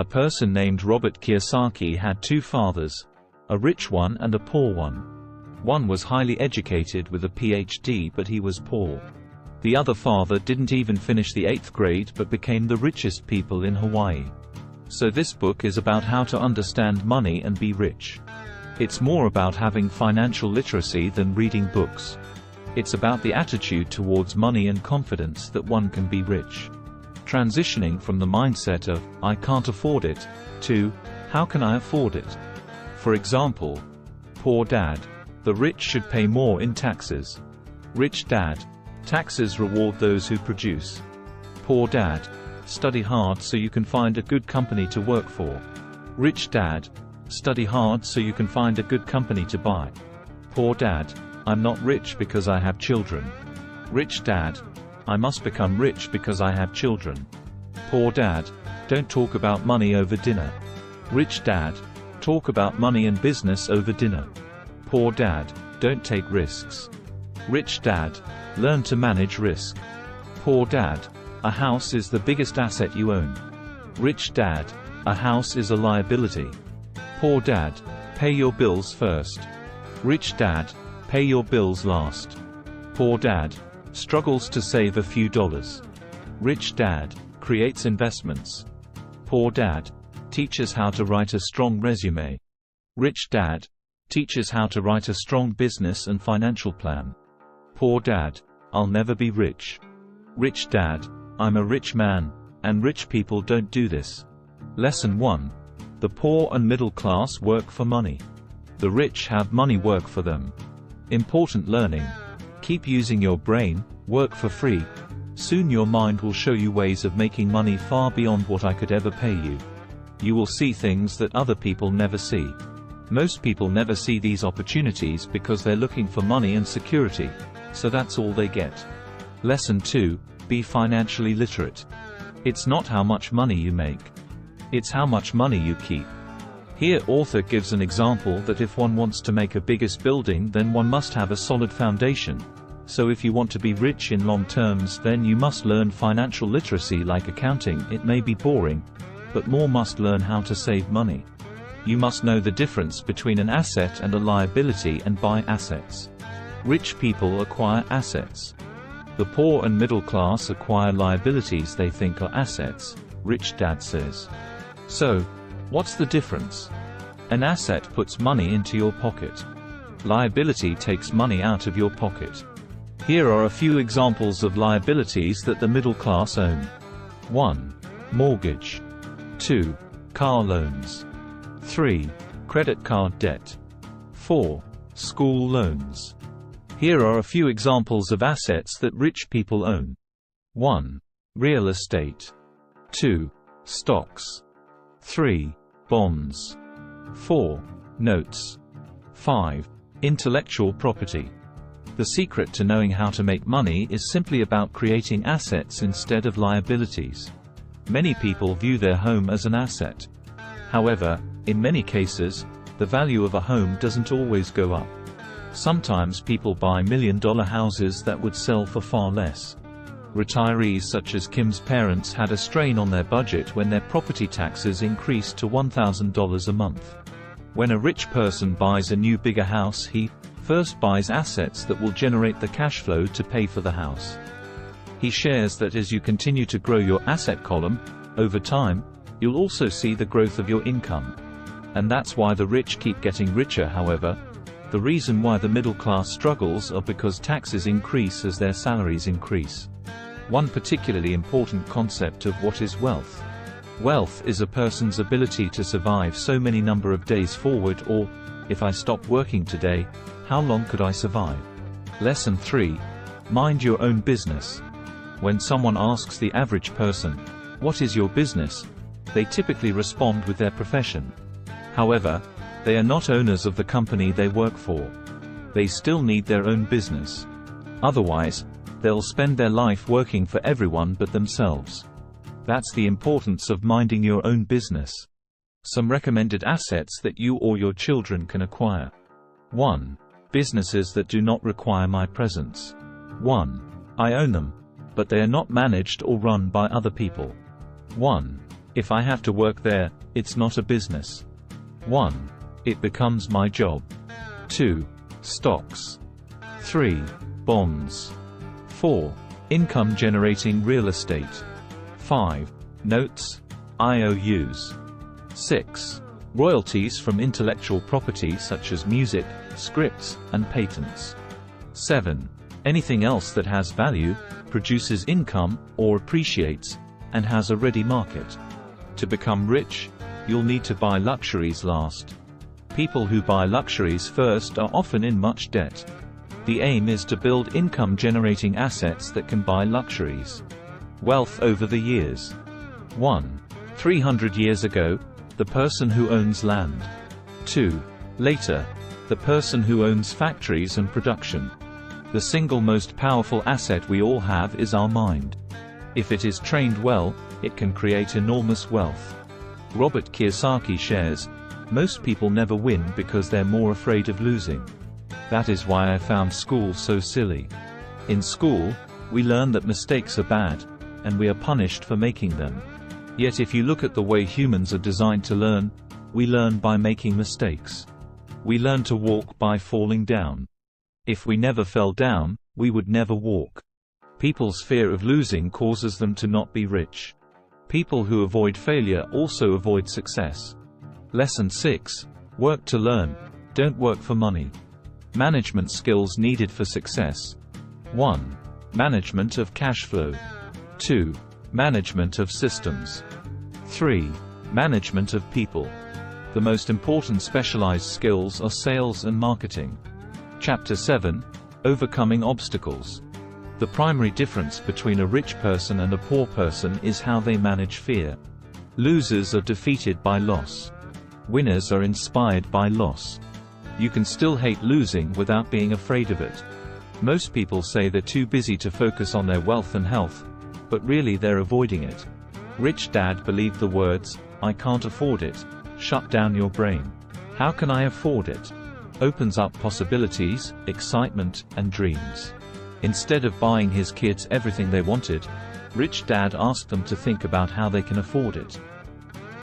A person named Robert Kiyosaki had two fathers, a rich one and a poor one. One was highly educated with a PhD, but he was poor. The other father didn't even finish the 8th grade but became the richest people in Hawaii. So this book is about how to understand money and be rich. It's more about having financial literacy than reading books. It's about the attitude towards money and confidence that one can be rich. Transitioning from the mindset of, I can't afford it, to, how can I afford it? For example, poor dad. The rich should pay more in taxes. Rich dad. Taxes reward those who produce. Poor dad. Study hard so you can find a good company to work for. Rich dad. Study hard so you can find a good company to buy. Poor dad. I'm not rich because I have children. Rich dad. I must become rich because I have children. Poor dad. Don't talk about money over dinner. Rich dad. Talk about money and business over dinner. Poor dad. Don't take risks. Rich dad. Learn to manage risk. Poor dad. A house is the biggest asset you own. Rich dad. A house is a liability. Poor dad. Pay your bills first. Rich dad. Pay your bills last. Poor dad. Struggles to save a few dollars. Rich dad. Creates investments. Poor dad. Teaches how to write a strong resume. Rich dad. Teaches how to write a strong business and financial plan. Poor dad. I'll never be rich. Rich dad. I'm a rich man, and rich people don't do this. Lesson 1. The poor and middle class work for money. The rich have money work for them. Important learning. Keep using your brain, work for free. Soon your mind will show you ways of making money far beyond what I could ever pay you. You will see things that other people never see. Most people never see these opportunities because they're looking for money and security, so that's all they get. Lesson 2. Be financially literate. It's not how much money you make. It's how much money you keep. Here author gives an example that if one wants to make a biggest building, then one must have a solid foundation. So if you want to be rich in long terms, then you must learn financial literacy like accounting. It may be boring, but more must learn how to save money. You must know the difference between an asset and a liability and buy assets. Rich people acquire assets. The poor and middle class acquire liabilities they think are assets, Rich Dad says. So, what's the difference? An asset puts money into your pocket. Liability takes money out of your pocket. Here are a few examples of liabilities that the middle class own. 1. Mortgage. 2. Car loans. 3. Credit card debt. 4. School loans. Here are a few examples of assets that rich people own. 1. Real estate. 2. Stocks. 3. Bonds. 4. Notes. 5. Intellectual property. The secret to knowing how to make money is simply about creating assets instead of liabilities. Many people view their home as an asset. However, in many cases, the value of a home doesn't always go up. Sometimes people buy million-dollar houses that would sell for far less. Retirees such as Kim's parents had a strain on their budget when their property taxes increased to $1,000 a month. When a rich person buys a new bigger house, he first buys assets that will generate the cash flow to pay for the house. He shares that as you continue to grow your asset column, over time, you'll also see the growth of your income. And that's why the rich keep getting richer. However, the reason why the middle class struggles are because taxes increase as their salaries increase. One particularly important concept of what is wealth. Wealth is a person's ability to survive so many number of days forward, or, if I stopped working today, how long could I survive? Lesson 3. Mind your own business. When someone asks the average person, "What is your business?" they typically respond with their profession. However, they are not owners of the company they work for. They still need their own business. Otherwise, they'll spend their life working for everyone but themselves. That's the importance of minding your own business. Some recommended assets that you or your children can acquire. 1. Businesses that do not require my presence. 1. I own them, but they are not managed or run by other people. 1. If I have to work there, it's not a business. 1. It becomes my job. 2. Stocks. 3. Bonds. 4. Income generating real estate. 5. Notes, IOUs. 6. Royalties from intellectual property such as music, scripts, and patents. 7. Anything else that has value, produces income, or appreciates, and has a ready market. To become rich, you'll need to buy luxuries last. People who buy luxuries first are often in much debt. The aim is to build income-generating assets that can buy luxuries. Wealth over the years. 1. 300 years ago, the person who owns land. 2. Later, the person who owns factories and production. The single most powerful asset we all have is our mind. If it is trained well, it can create enormous wealth. Robert Kiyosaki shares, most people never win because they're more afraid of losing. That is why I found school so silly. In school, we learn that mistakes are bad, and we are punished for making them. Yet if you look at the way humans are designed to learn, we learn by making mistakes. We learn to walk by falling down. If we never fell down, we would never walk. People's fear of losing causes them to not be rich. People who avoid failure also avoid success. Lesson 6. Work to learn. Don't work for money. Management skills needed for success. 1. Management of cash flow. 2. Management of systems. 3. Management of people. The most important specialized skills are sales and marketing. Chapter 7. Overcoming obstacles. The primary difference between a rich person and a poor person is how they manage fear. Losers are defeated by loss. Winners are inspired by loss. You can still hate losing without being afraid of it. Most people say they're too busy to focus on their wealth and health, but really they're avoiding it. Rich Dad believed the words, "I can't afford it." Shut down your brain. "How can I afford it?" Opens up possibilities, excitement, and dreams. Instead of buying his kids everything they wanted, Rich Dad asked them to think about how they can afford it.